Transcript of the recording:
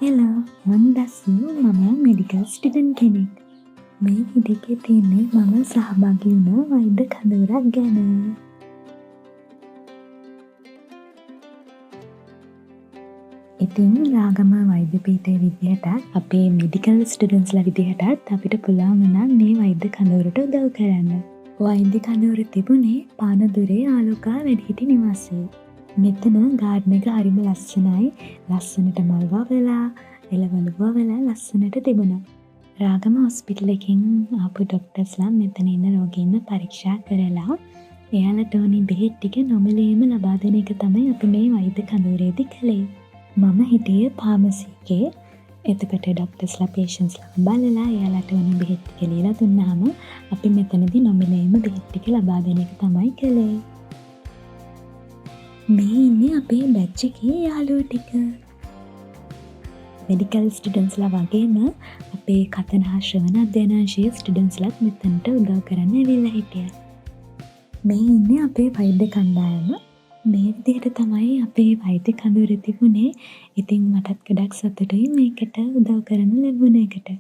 Hello මං දස්සු මම medical student කෙනෙක්. මේ විදිහේ තියෙන්නේ මම සහභාගී වුණ වෛද්‍ය කඳවුරක් ගැන. ඉතින් රාගම වෛද්‍ය පීඨයේ විදිහටත් අපේ මෙඩිකල් ස්ටුඩන්ට්ස්ලා විදිහටත් අපිට පුළුවන් වුණා මේ වෛද්‍ය කඳවුරට උදව් කරන්න. වෛද්‍ය කඳවුර තිබුණේ පානදුරේ ආලෝකා වැඩිහිටි නිවාසයේ. මෙතන ගාඩන් එක හරිම ලස්සනයි. ලස්සනට මල් වවලා, එළවලු වවලා ලස්සනට තිබුණා. රාගම හොස්පිටල් එකෙන් ආපු ඩොක්ටර්ස්ලා මෙතන ඉන්න රෝගීන්ව පරීක්ෂා කරලා එයාලට ඕනි බෙහෙත් ටික නොමිලේම ලබා දෙන එක තමයි අපි මේ වෛද්‍ය කඳවුරේදී කළේ. මම හිටියේ ෆාමසි එකේ. එතකොට ඩොක්ටර්ස්ලා පේෂන්ට්ස්ලා බලලා එයාලට ඕනි බෙහෙත් ටික ලියලා දුන්නාම අපි මෙතනදී නොමිලේම බෙහෙත් ටික ලබා දෙන එක තමයි කළේ. මේ ඉන්නේ අපේ බැච් එකේ යාළුවෝ ටික. මෙඩිකල් ස්ටුඩන්ට්ස්ලා වගේම අපේ කතනා ශ්‍රවණ අධ්‍යයනාංශයේ ස්ටුඩන්ට්ස්ලාත් මෙතනට උදව් කරන්න ඇවිල්ලා හිටියා. මේ ඉන්නේ අපේ වෛද්‍ය කණ්ඩායම. මේ විදිහට තමයි අපේ වෛද්‍ය කඳවුර තිබුණේ. ඉතින් මටත් ගොඩක් සතුටුයි මේකට උදව් කරන්න ලැබුණ එකට.